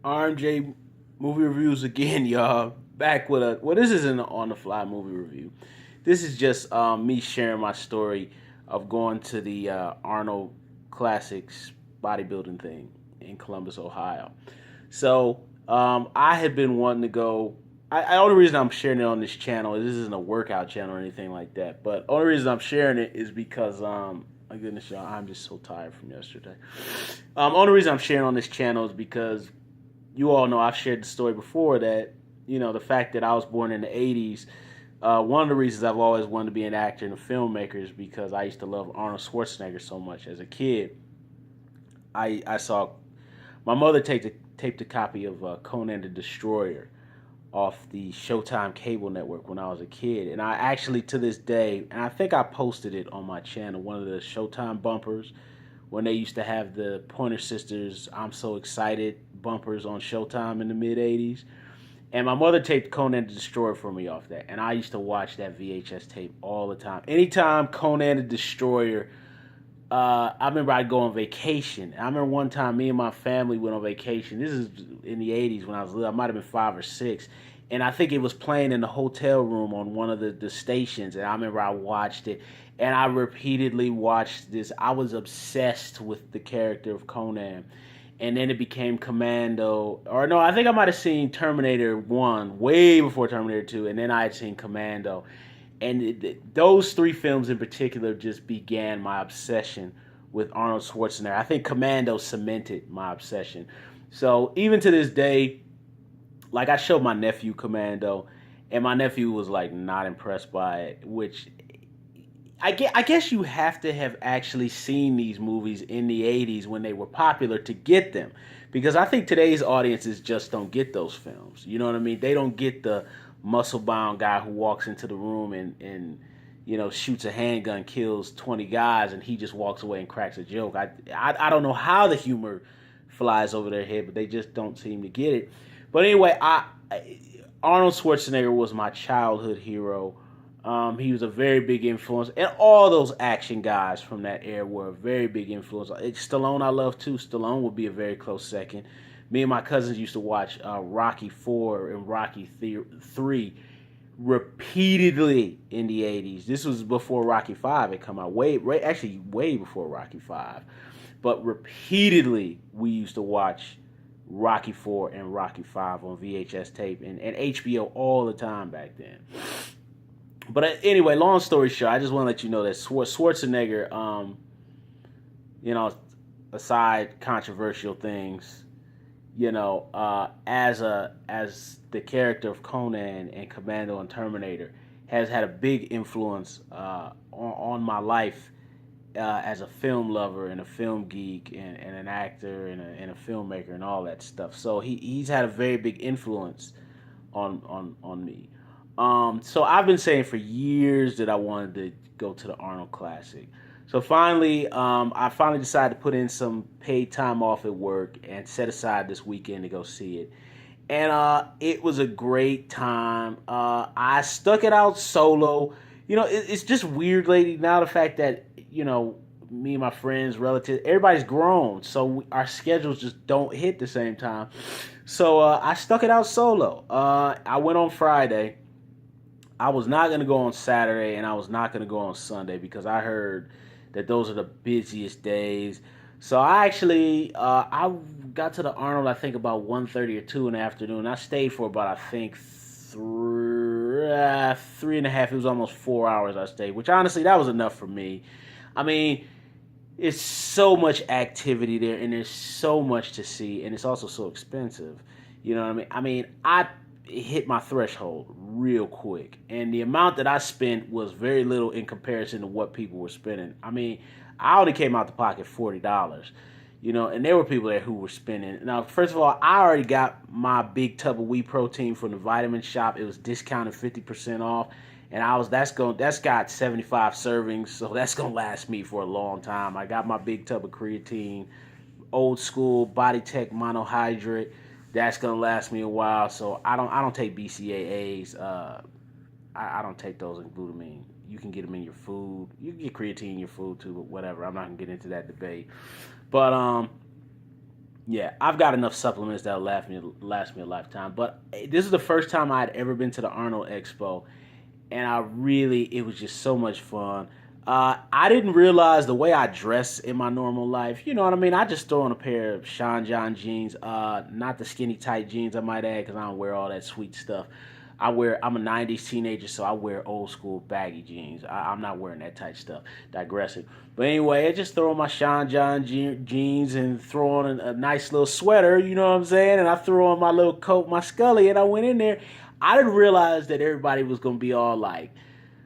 RMJ movie reviews again, y'all. Back with a this isn't an on the fly movie review. This is just me sharing my story of going to the Arnold Classics bodybuilding thing in Columbus, Ohio. So I had been wanting to go. The only reason I'm sharing it on this channel is this isn't a workout channel or anything like that. But the only reason I'm sharing it is because my goodness, y'all, I'm just so tired from yesterday. Only reason I'm sharing on this channel is because you all know I've shared the story before that the fact that I was born in the '80s. One of the reasons I've always wanted to be an actor and a filmmaker is because I used to love Arnold Schwarzenegger so much as a kid. I saw my mother taped a copy of Conan the Destroyer off the Showtime cable network when I was a kid, and I actually to this day, and I think I posted it on my channel, one of the Showtime bumpers when they used to have the Pointer Sisters "I'm So Excited" bumpers on Showtime in the mid '80s. And my mother taped Conan the Destroyer for me off that, and I used to watch that VHS tape all the time. Anytime Conan the Destroyer, I remember I'd go on vacation. I remember one time me and my family went on vacation. This is in the '80s when I was little. I might have been 5 or 6, and I think it was playing in the hotel room on one of the stations. And I remember I watched it, and I repeatedly watched this. I was obsessed with the character of Conan, and then it became Commando. Or no, I think I might have seen Terminator 1 way before Terminator 2, and then I had seen Commando. And those three films in particular just began my obsession with Arnold Schwarzenegger. I think Commando cemented my obsession. So even to this day, like I showed my nephew Commando, and my nephew was like not impressed by it, which I guess you have to have actually seen these movies in the '80s when they were popular to get them, because I think today's audiences just don't get those films. You know what I mean? They don't get the muscle bound guy who walks into the room and shoots a handgun, kills 20 guys, and he just walks away and cracks a joke. I don't know how the humor flies over their head, but they just don't seem to get it. But anyway, Arnold Schwarzenegger was my childhood hero. He was a very big influence, and all those action guys from that era were a very big influence. Stallone, I love too. Stallone would be a very close second. Me and my cousins used to watch Rocky 4 and Rocky 3 repeatedly in the '80s. This was before Rocky 5 had come out. Actually, way before Rocky 5. But repeatedly, we used to watch Rocky 4 and Rocky 5 on VHS tape and HBO all the time back then. But anyway, long story short, I just want to let you know that Schwarzenegger, you know, aside controversial things, as the character of Conan and Commando and Terminator, has had a big influence on my life as a film lover and a film geek and an actor and a filmmaker and all that stuff. So he's had a very big influence on me. So I've been saying for years that I wanted to go to the Arnold Classic. So finally, I finally decided to put in some paid time off at work and set aside this weekend to go see it. And it was a great time. I stuck it out solo. It's just weird lately now, the fact that me and my friends, relatives, everybody's grown, so our schedules just don't hit the same time. So I stuck it out solo. I went on Friday. I was not going to go on Saturday, and I was not going to go on Sunday because I heard that those are the busiest days. So I actually I got to the Arnold, I think about 1:30 or 2 in the afternoon. I stayed for about, I think, three and a half. It was almost 4 hours I stayed, which honestly that was enough for me. I mean, it's so much activity there, and there's so much to see, and it's also so expensive. You know what I mean? I hit my threshold real quick, and the amount that I spent was very little in comparison to what people were spending. I only came out the pocket $40. And there were people there who were spending. Now, first of all, I already got my big tub of whey protein from the vitamin shop. It was discounted 50% off, and that's got 75 servings, so that's gonna last me for a long time. I got my big tub of creatine, old school Body Tech monohydrate. That's gonna last me a while. So I don't take BCAAs. I don't take those in glutamine. You can get them in your food. You can get creatine in your food too, but whatever. I'm not gonna get into that debate. But Yeah, I've got enough supplements that'll last me a lifetime. But this is the first time I'd ever been to the Arnold Expo, and it was just so much fun. I didn't realize the way I dress in my normal life. You know what I mean? I just throw on a pair of Sean John jeans, not the skinny tight jeans, I might add, because I don't wear all that sweet stuff. I'm a 90s teenager, so I wear old school baggy jeans. I'm not wearing that tight stuff. Digressing. But anyway, I just throw on my Sean John jeans and throw on a nice little sweater, you know what I'm saying? And I threw on my little coat, my Scully, and I went in there. I didn't realize that everybody was going to be all like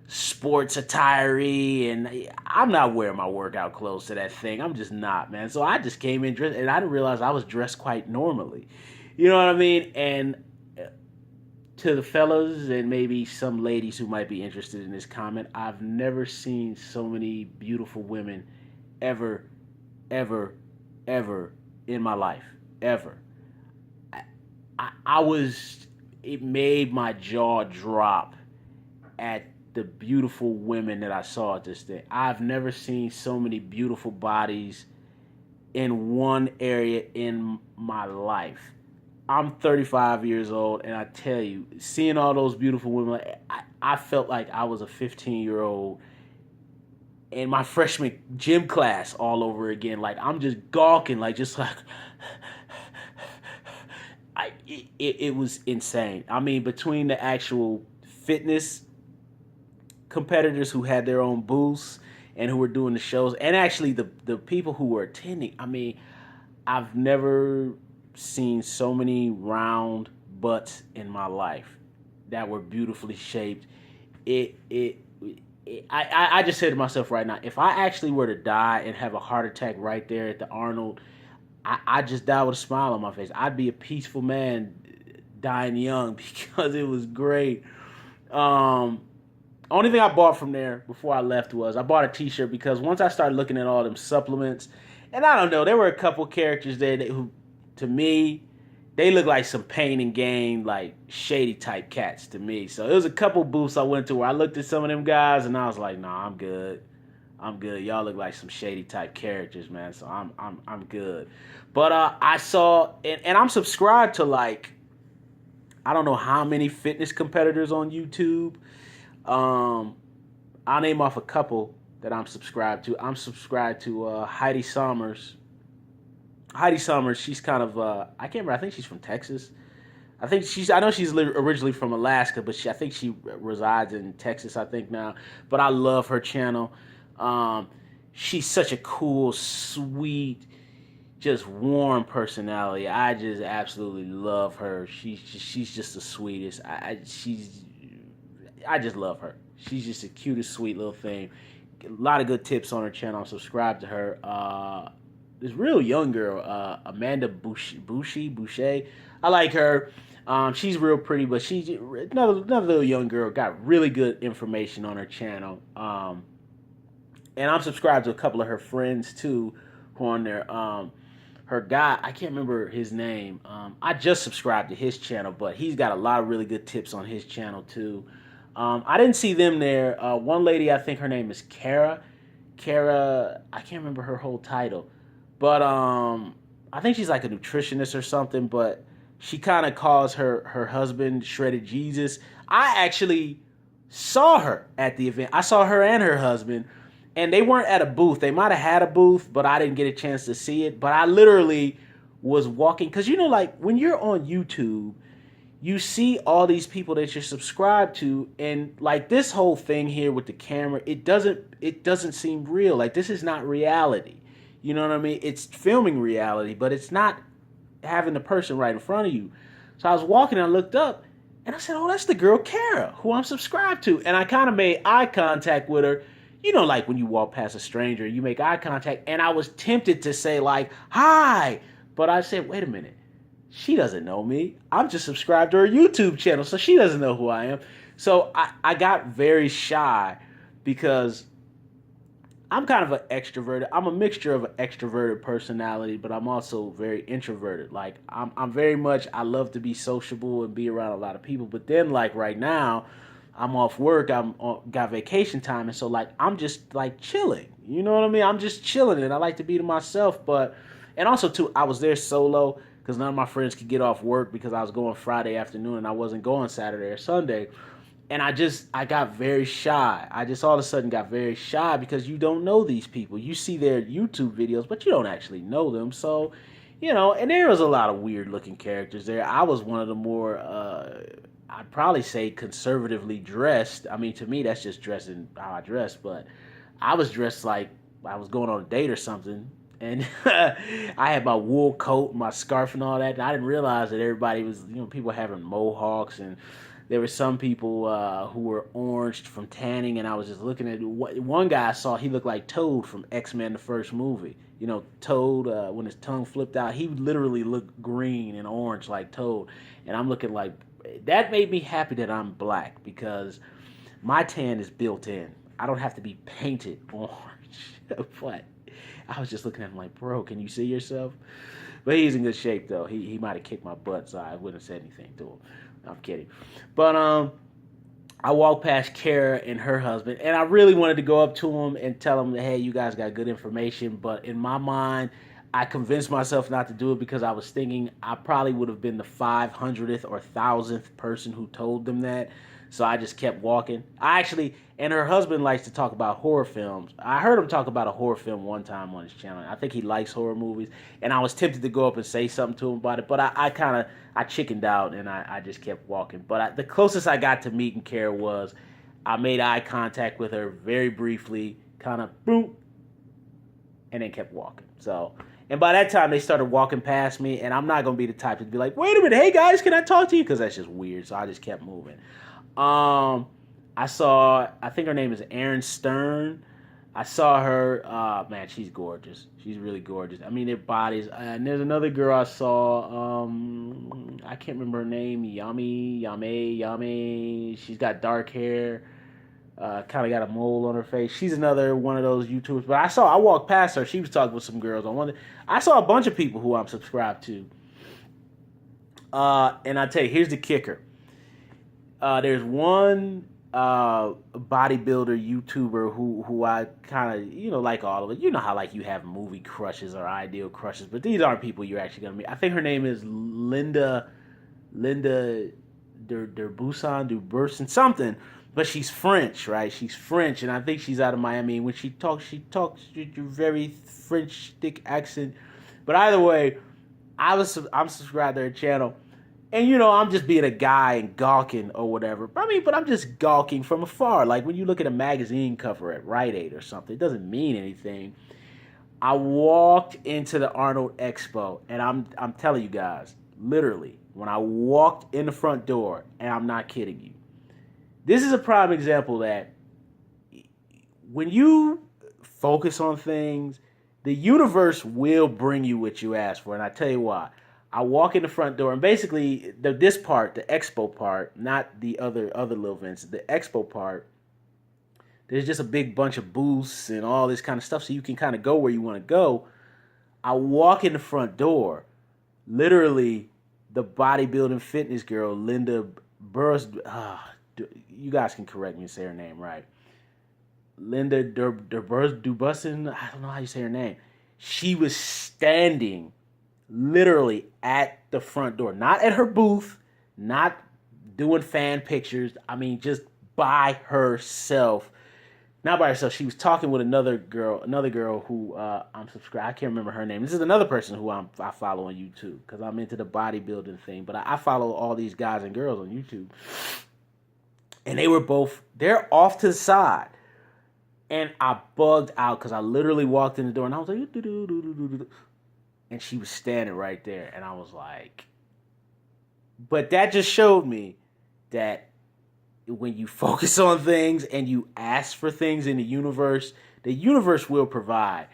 sports attire, and I'm not wearing my workout clothes to that thing. I'm just not, man. So I just came in dressed, and I didn't realize I was dressed quite normally. You know what I mean? And to the fellas and maybe some ladies who might be interested in this comment, I've never seen so many beautiful women ever, ever, ever in my life. Ever. I was, it made my jaw drop at the beautiful women that I saw at this thing. I've never seen so many beautiful bodies in one area in my life. I'm 35 years old, and I tell you, seeing all those beautiful women, I felt like I was a 15-year-old in my freshman gym class all over again. Like, I'm just gawking, like, just like, it was insane. I mean, between the actual fitness competitors who had their own booths and who were doing the shows, and actually the people who were attending, I mean, I've never seen so many round butts in my life that were beautifully shaped. I just said to myself right now, if I actually were to die and have a heart attack right there at the Arnold, I just die with a smile on my face. I'd be a peaceful man dying young because it was great. Only thing I bought from there before I left was I bought a t-shirt because once I started looking at all them supplements, and I don't know, there were a couple characters there who, to me, they look like some pain and gain, like shady type cats to me. So there was a couple booths I went to where I looked at some of them guys and I was like, nah, I'm good. I'm good. Y'all look like some shady type characters, man. So I'm good. But I saw, and I'm subscribed to like, I don't know how many fitness competitors on YouTube. I'll name off a couple that I'm subscribed to. I'm subscribed to Heidi Sommers. Heidi Sommers, she's kind of, I can't remember, I think she's from Texas. I know she's originally from Alaska, but I think she resides in Texas, I think now. But I love her channel. She's such a cool, sweet, just warm personality. I just absolutely love her. She's just the sweetest. I just love her. She's just the cutest, sweet little thing. A lot of good tips on her channel. I'm subscribed to her. This real young girl, Amanda Boucher. I like her. She's real pretty, but she's another little young girl. Got really good information on her channel. And I'm subscribed to a couple of her friends too, who are on there. Her guy, I can't remember his name. I just subscribed to his channel, but he's got a lot of really good tips on his channel too. I didn't see them there. One lady, I think her name is Kara. I can't remember her whole title. But I think she's like a nutritionist or something, but she kind of calls her husband Shredded Jesus. I actually saw her at the event. I saw her and her husband, and they weren't at a booth. They might have had a booth, but I didn't get a chance to see it. But I literally was walking, because you know, like when you're on YouTube, you see all these people that you're subscribed to, and like this whole thing here with the camera, it doesn't seem real. Like, this is not reality. You know what I mean? It's filming reality, but it's not having the person right in front of you. So I was walking and I looked up and I said, oh, that's the girl Kara, who I'm subscribed to. And I kind of made eye contact with her. You know, like when you walk past a stranger, you make eye contact. And I was tempted to say like, hi. But I said, wait a minute. She doesn't know me. I'm just subscribed to her YouTube channel, so she doesn't know who I am. So I got very shy because I'm kind of an extroverted. I'm a mixture of an extroverted personality, but I'm also very introverted. Like I'm very much, I love to be sociable and be around a lot of people. But then like right now, I'm off work. Got vacation time, and so like I'm just like chilling. You know what I mean? I'm just chilling, and I like to be to myself. But And also too, I was there solo because none of my friends could get off work because I was going Friday afternoon and I wasn't going Saturday or Sunday. And I got very shy. I just all of a sudden got very shy because you don't know these people. You see their YouTube videos, but you don't actually know them. So, and there was a lot of weird looking characters there. I was one of the more, I'd probably say conservatively dressed. I mean, to me, that's just dressing how I dress, but I was dressed like I was going on a date or something. And I had my wool coat, my scarf, and all that. And I didn't realize that everybody was, people having mohawks, and there were some people who were oranged from tanning. And I was just looking at one guy I saw. He looked like Toad from X-Men, the first movie. Toad, when his tongue flipped out, he literally looked green and orange like Toad. And I'm looking like that made me happy that I'm black because my tan is built in. I don't have to be painted orange. But I was just looking at him like, bro, can you see yourself? But he's in good shape, though. He might have kicked my butt, so I wouldn't have said anything to him. I'm kidding. But I walked past Kara and her husband, and I really wanted to go up to him and tell him that, hey, you guys got good information. But in my mind, I convinced myself not to do it because I was thinking I probably would have been the 500th or 1,000th person who told them that. So I just kept walking. And her husband likes to talk about horror films. I heard him talk about a horror film one time on his channel. I think he likes horror movies. And I was tempted to go up and say something to him about it. But I chickened out and I just kept walking. But the closest I got to meeting Kara was I made eye contact with her very briefly, kind of boom, and then kept walking. And by that time, they started walking past me. And I'm not going to be the type to be like, wait a minute, hey guys, can I talk to you? Because that's just weird. So I just kept moving. I think her name is Erin Stern. I saw her. Man, she's gorgeous. She's really gorgeous. I mean, their bodies. And there's another girl I saw. I can't remember her name. Yami. She's got dark hair. Kind of got a mole on her face. She's another one of those YouTubers. But I walked past her. She was talking with some girls. I saw a bunch of people who I'm subscribed to. And I tell you, here's the kicker. There's one bodybuilder YouTuber who I kind of, like all of it. You know how like you have movie crushes or ideal crushes, but these aren't people you're actually going to meet. I think her name is Linda Derbusan, something, but she's French, right? She's French, and I think she's out of Miami. And when she talks with a very French thick accent. But either way, I'm subscribed to her channel. And, I'm just being a guy and gawking or whatever. But I'm just gawking from afar. Like when you look at a magazine cover at Rite Aid or something, it doesn't mean anything. I walked into the Arnold Expo, and I'm telling you guys, literally, when I walked in the front door, and I'm not kidding you, this is a prime example that when you focus on things, the universe will bring you what you ask for. And I tell you why. I walk in the front door, and basically this part, the expo part, not the other little events, the expo part, there's just a big bunch of booths and all this kind of stuff, so you can kind of go where you want to go. I walk in the front door, literally, the bodybuilding fitness girl, Linda Burris, you guys can correct me and say her name right. Linda Dubusin, I don't know how you say her name. She was standing literally at the front door, not at her booth, not doing fan pictures. I mean, just by herself. Not by herself. She was talking with another girl who I'm subscribed. I can't remember her name. This is another person who I follow on YouTube because I'm into the bodybuilding thing. But I follow all these guys and girls on YouTube. And they're off to the side. And I bugged out because I literally walked in the door and I was like, doo-doo-doo-doo-doo-doo. And she was standing right there. And I was like, but that just showed me that when you focus on things and you ask for things in the universe will provide.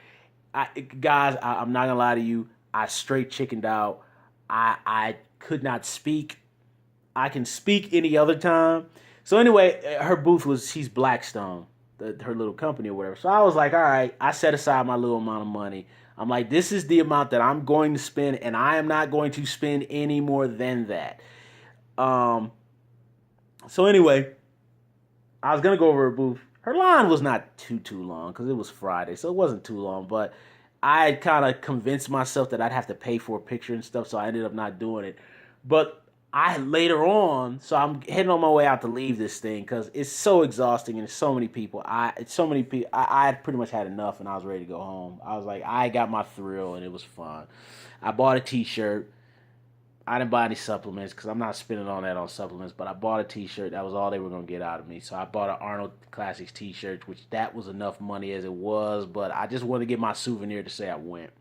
Guys, I'm not going to lie to you. I straight chickened out. I could not speak. I can speak any other time. So anyway, her booth she's Blackstone, her little company or whatever. So I was like, all right, I set aside my little amount of money. I'm like, this is the amount that I'm going to spend, and I am not going to spend any more than that. So anyway, I was going to go over her booth. Her line was not too long because it was Friday, so it wasn't too long. But I kind of convinced myself that I'd have to pay for a picture and stuff, so I ended up not doing it. But I later on, so I'm heading on my way out to leave this thing because it's so exhausting and it's so many people. It's so many people. I had pretty much had enough and I was ready to go home. I was like, I got my thrill and it was fun. I bought a T-shirt. I didn't buy any supplements because I'm not spending on that on supplements. But I bought a T-shirt. That was all they were gonna get out of me. So I bought an Arnold Classics T-shirt, which that was enough money as it was. But I just wanted to get my souvenir to say I went.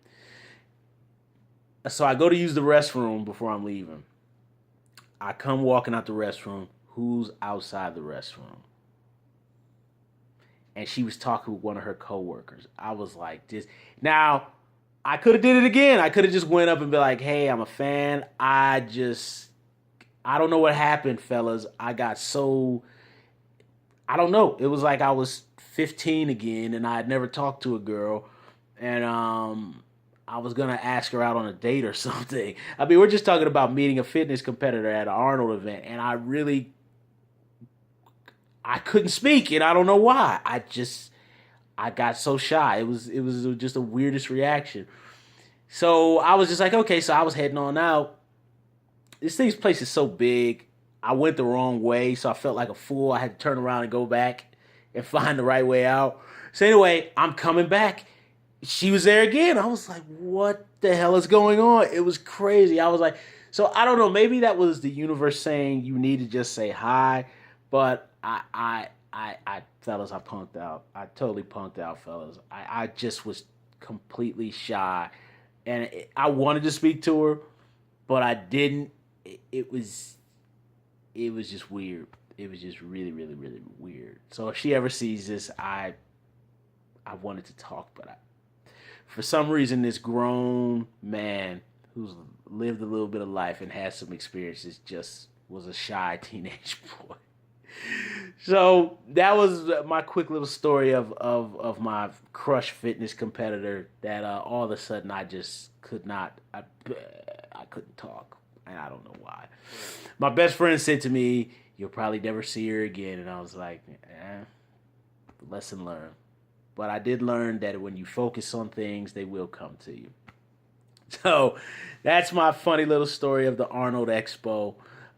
So I go to use the restroom before I'm leaving. I come walking out the restroom. Who's outside the restroom? And she was talking with one of her coworkers. I was like, this. Now, I could have did it again. I could have just went up and be like, hey, I'm a fan. I don't know what happened, fellas. I got so, I don't know. It was like I was 15 again and I had never talked to a girl. And I was going to ask her out on a date or something. I mean, we're just talking about meeting a fitness competitor at an Arnold event. And I couldn't speak and I don't know why. I got so shy. It was just the weirdest reaction. So I was just like, okay, so I was heading on out. This place is so big. I went the wrong way, so I felt like a fool. I had to turn around and go back and find the right way out. So anyway, I'm coming back. She was there again. I was like, what the hell is going on? It was crazy. I was like, so I don't know. Maybe that was the universe saying you need to just say hi. But fellas, I punked out. I totally punked out, fellas. I just was completely shy. And I wanted to speak to her, but I didn't. It was just weird. It was just really, really, really weird. So if she ever sees this, I wanted to talk, but for some reason, this grown man who's lived a little bit of life and has some experiences just was a shy teenage boy. So that was my quick little story of my crush fitness competitor that all of a sudden I just could not, I couldn't talk. And I don't know why. My best friend said to me, you'll probably never see her again. And I was like, lesson learned. But I did learn that when you focus on things, they will come to you. So that's my funny little story of the Arnold Expo.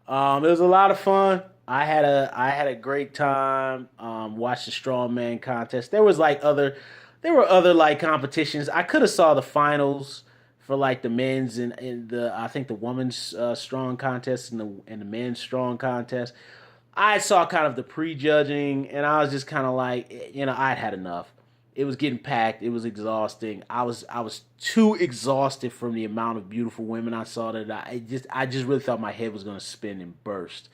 It was a lot of fun. I had a great time. Watched the strongman contest. There were other like competitions. I could have saw the finals for like the men's and the I think the women's strong contest and the men's strong contest. I saw kind of the prejudging, and I was just kind of like, I'd had enough. It was getting packed. It was exhausting. I was too exhausted from the amount of beautiful women I saw that I just really thought my head was gonna spin and burst.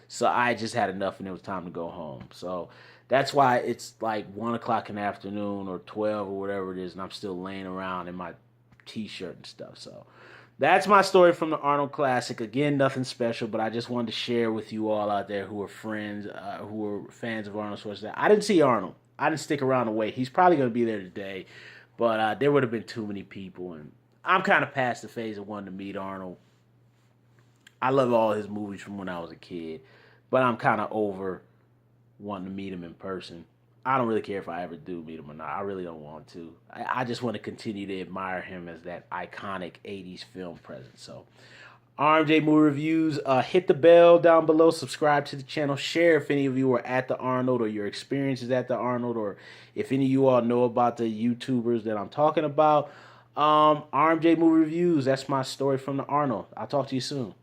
So I just had enough, and it was time to go home. So that's why it's like 1 o'clock in the afternoon or 12 or whatever it is, and I'm still laying around in my T-shirt and stuff. So that's my story from the Arnold Classic. Again, nothing special, but I just wanted to share with you all out there who are friends, who are fans of Arnold Schwarzenegger. I didn't see Arnold. I didn't stick around to wait. He's probably going to be there today, but there would have been too many people, and I'm kind of past the phase of wanting to meet Arnold. I love all his movies from when I was a kid, but I'm kind of over wanting to meet him in person. I don't really care if I ever do meet him or not. I really don't want to. I just want to continue to admire him as that iconic 80s film presence. So, RMJ Movie Reviews, hit the bell down below, subscribe to the channel, share if any of you are at the Arnold or your experiences at the Arnold, or if any of you all know about the YouTubers that I'm talking about. RMJ Movie Reviews, that's my story from the Arnold. I'll talk to you soon.